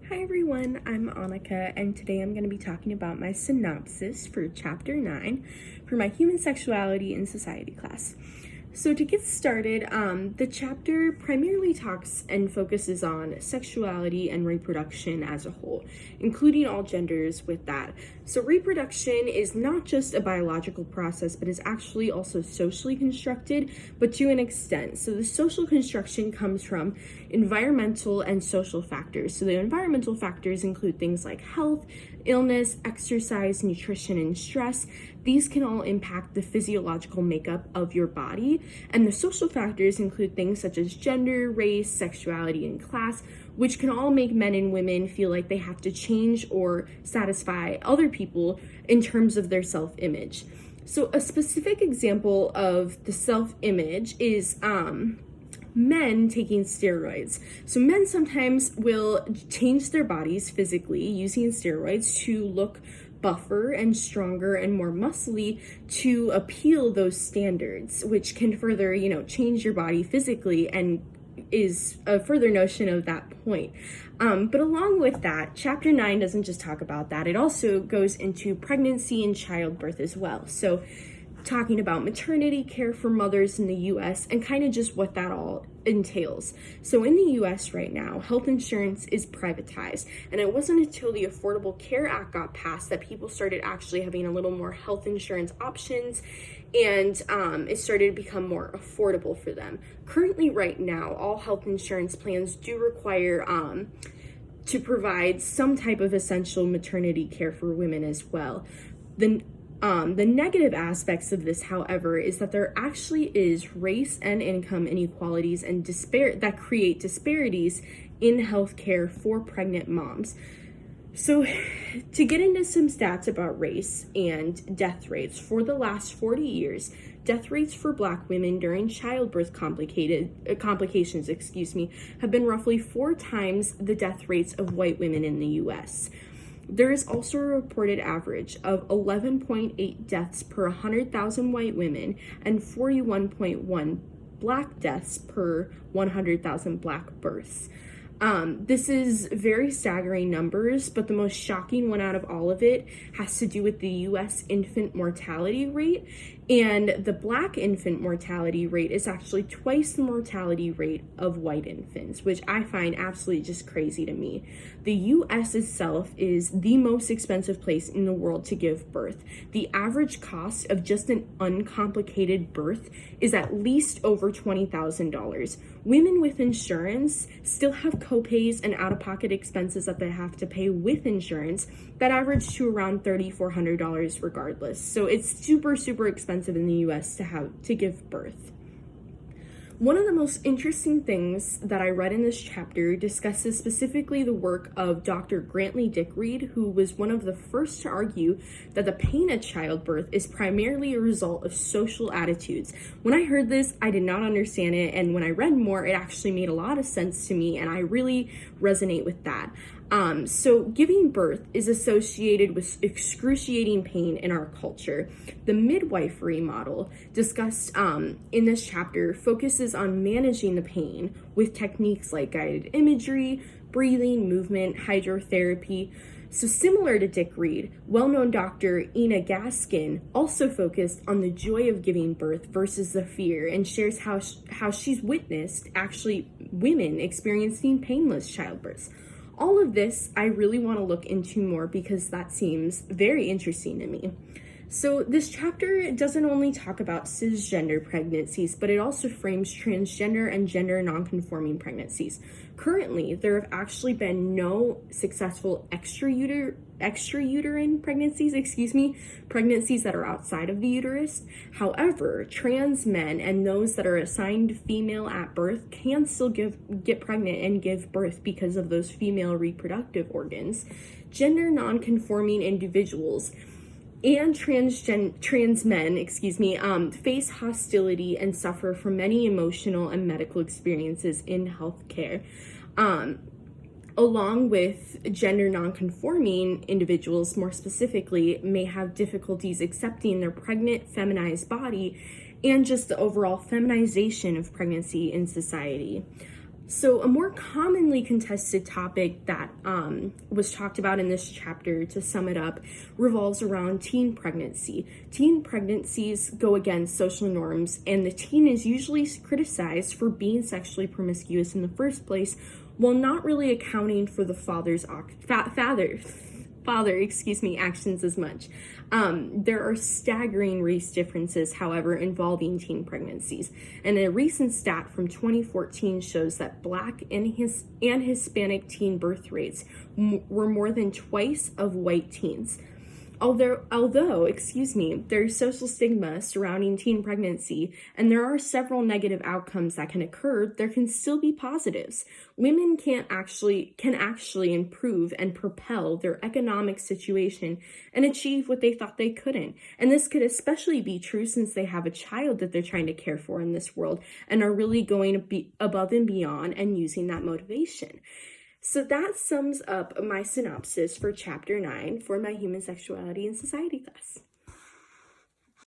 Hi everyone, I'm Annika, and today I'm going to be talking about my synopsis for Chapter 9 for my Human Sexuality in Society class. So to get started, the chapter primarily talks and focuses on sexuality and reproduction as a whole, including all genders with that. So reproduction is not just a biological process, but is actually also socially constructed, but to an extent. So the social construction comes from environmental and social factors. So the environmental factors include things like health, illness, exercise, nutrition, and stress. These can all impact the physiological makeup of your body. And the social factors include things such as gender, race, sexuality, and class, which can all make men and women feel like they have to change or satisfy other people in terms of their self-image. So a specific example of the self-image is men taking steroids. So men sometimes will change their bodies physically using steroids to look buffer and stronger and more muscly to appeal those standards, which can further, change your body physically and is a further notion of that point. But along with that, Chapter 9 doesn't just talk about that. It also goes into pregnancy and childbirth as well. So talking about maternity care for mothers in the US and kind of just what that all entails. So in the US right now, health insurance is privatized, and it wasn't until the Affordable Care Act got passed that people started actually having a little more health insurance options, and it started to become more affordable for them. Currently right now, all health insurance plans do require to provide some type of essential maternity care for women as well. The negative aspects of this, however, is that there actually is race and income inequalities and that create disparities in healthcare for pregnant moms. So to get into some stats about race and death rates, for the last 40 years, death rates for Black women during childbirth complications, have been roughly 4 times the death rates of white women in the US. There is also a reported average of 11.8 deaths per 100,000 white women and 41.1 Black deaths per 100,000 Black births. This is very staggering numbers, but the most shocking one out of all of it has to do with the US infant mortality rate. And the Black infant mortality rate is actually twice the mortality rate of white infants, which I find absolutely just crazy to me. The US itself is the most expensive place in the world to give birth. The average cost of just an uncomplicated birth is at least over $20,000. Women with insurance still have copays and out-of-pocket expenses that they have to pay with insurance that average to around $3,400 regardless. So it's super, super expensive in the US to give birth. One of the most interesting things that I read in this chapter discusses specifically the work of Dr. Grantley Dick-Read, who was one of the first to argue that the pain at childbirth is primarily a result of social attitudes. When I heard this, I did not understand it, and when I read more, it actually made a lot of sense to me, and I really resonate with that. So giving birth is associated with excruciating pain in our culture. The midwifery model discussed in this chapter focuses on managing the pain with techniques like guided imagery, breathing, movement, hydrotherapy. So similar to Dick-Read, well-known Dr. Ina Gaskin also focused on the joy of giving birth versus the fear, and shares how she's witnessed actually women experiencing painless childbirths. All of this I really want to look into more because that seems very interesting to me. So this chapter doesn't only talk about cisgender pregnancies, but it also frames transgender and gender nonconforming pregnancies. Currently, there have actually been no successful extrauterine pregnancies that are outside of the uterus. However, trans men and those that are assigned female at birth can still get pregnant and give birth because of those female reproductive organs. Gender nonconforming individuals and trans men, face hostility and suffer from many emotional and medical experiences in healthcare. Along with gender nonconforming individuals, more specifically, may have difficulties accepting their pregnant, feminized body and just the overall feminization of pregnancy in society. So, a more commonly contested topic that was talked about in this chapter, to sum it up, revolves around teen pregnancy. Teen pregnancies go against social norms, and the teen is usually criticized for being sexually promiscuous in the first place, while not really accounting for the father's actions as much. There are staggering race differences, however, involving teen pregnancies. And a recent stat from 2014 shows that Black and Hispanic teen birth rates were more than twice of white teens. Although, there's social stigma surrounding teen pregnancy, and there are several negative outcomes that can occur, there can still be positives. Women can actually improve and propel their economic situation and achieve what they thought they couldn't. And this could especially be true since they have a child that they're trying to care for in this world and are really going to be above and beyond and using that motivation. So that sums up my synopsis for Chapter 9 for my Human Sexuality and Society class.